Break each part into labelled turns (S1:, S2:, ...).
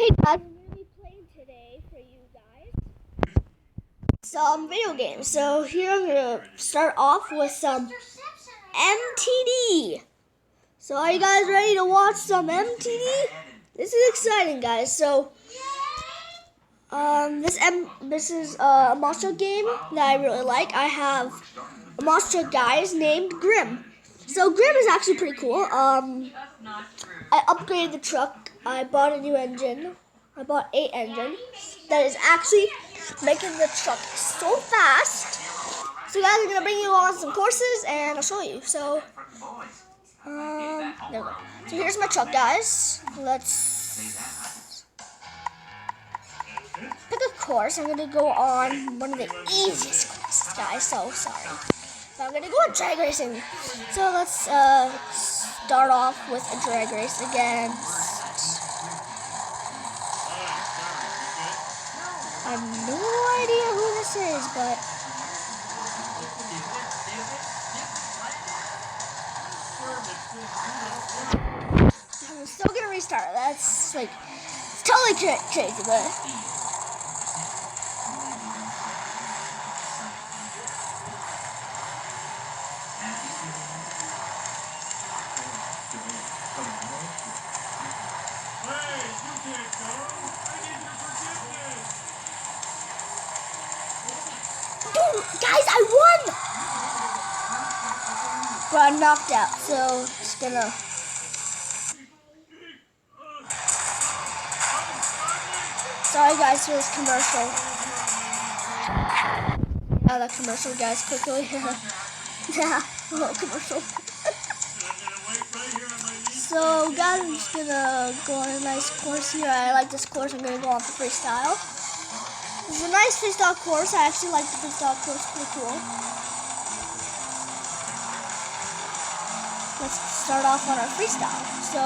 S1: Hey guys, I'm going to be playing today for you guys some video games. So here I'm going to start off with some MTD. So are you guys ready to watch some MTD? This is exciting, guys. So this is a monster game that I really like. I have a monster guys named Grim. So Grim is actually pretty cool. I upgraded the truck. I bought a new engine. I bought 8 engine that is actually making the truck so fast. So guys, I'm gonna bring you on some courses and I'll show you. So there we go. So here's my truck, guys. Let's pick a course. I'm gonna go on one of the easiest courses, guys. So sorry. So I'm gonna go on drag racing. So let's start off with a drag race against. I have no idea who this is, but I'm still gonna restart. That's like it's totally crazy, but. Guys, I won! But I'm knocked out, so just gonna. Sorry, guys, for this commercial. Oh, that commercial, guys, quickly. Yeah, a little commercial. So, guys, I'm just gonna go on a nice course here. I like this course. I'm gonna go on for freestyle. This is a nice freestyle course. I actually like the freestyle course. Pretty cool. Let's start off on our freestyle. So,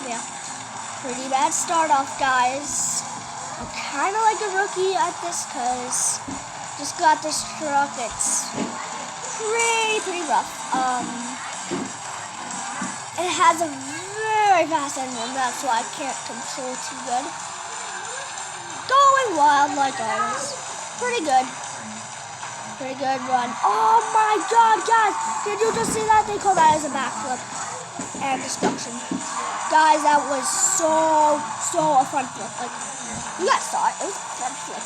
S1: yeah, pretty bad start off, guys. I'm kind of like a rookie at this because just got this truck. It's pretty rough. It has a very fast engine. That's why I can't control too good. Going wild like always. Pretty good. Pretty good run. Oh my god, guys! Did you just see that? They call that as a backflip and destruction. Guys, that was so a front flip. Like, you guys saw it. It was a front flip.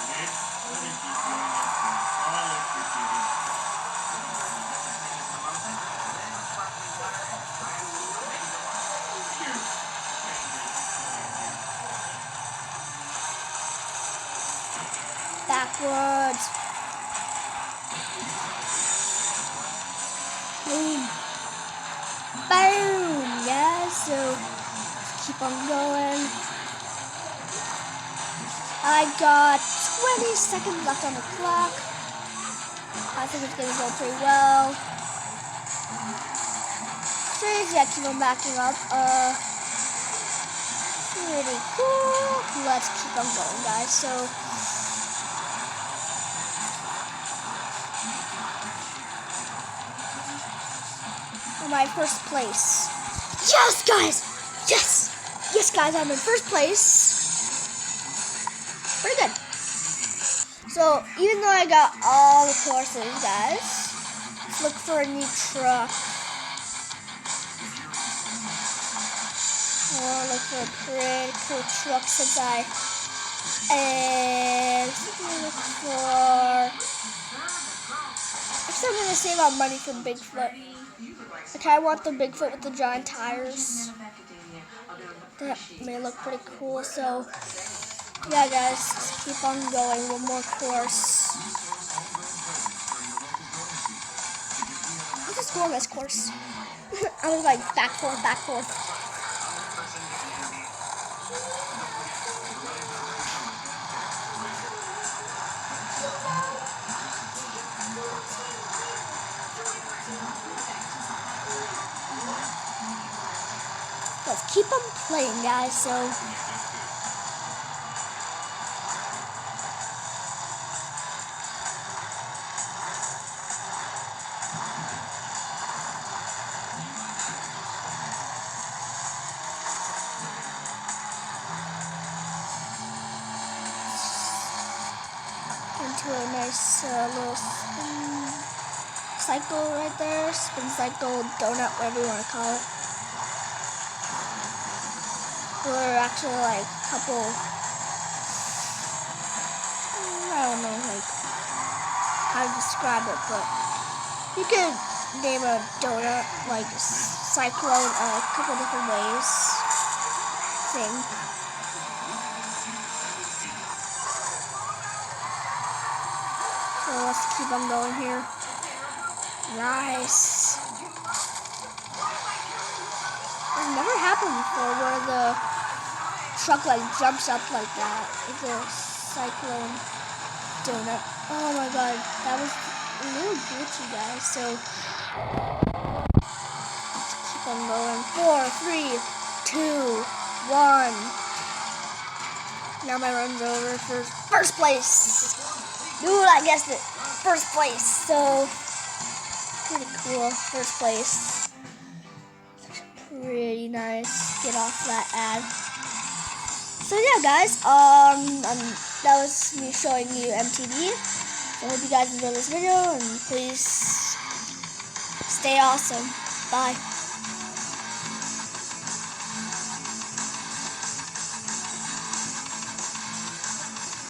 S1: Backwards. Boom. Boom. Yeah, so keep on going. I got 20 seconds left on the clock. I think it's going to go pretty well. Crazy, I keep on backing up. Pretty cool. Let's keep on going, guys. So my first place. Yes, guys! Yes! Yes, guys, I'm in first place. Pretty good. So, even though I got all the courses, guys, let's look for a new truck. I want to look for a pretty cool truck since I... And look for... Actually, I'm going to save our money for Bigfoot. Okay, I want the Bigfoot with the giant tires. That may look pretty cool. So, yeah, guys, just keep on going. One more course. I'll just go on this course. I was like back forth, back forth. Let's keep on playing, guys. So. really nice little spin cycle right there. Spin cycle, donut, whatever you want to call it. There are actually like a couple, I don't know like how to describe it, but you could name a donut like cyclone a couple different ways. So let's keep on going here. Nice. It's never happened before where the truck like jumps up like that. It's a cyclone donut. Oh my god, that was a little glitchy, guys. So let's keep on going. 4, 3, 2, 1. Now my run's over for first place. Dude, I guessed it. First place. So pretty cool. First place. Pretty nice. Get off that ad. So yeah, guys. That was me showing you MTD. So I hope you guys enjoyed this video, and please stay awesome. Bye.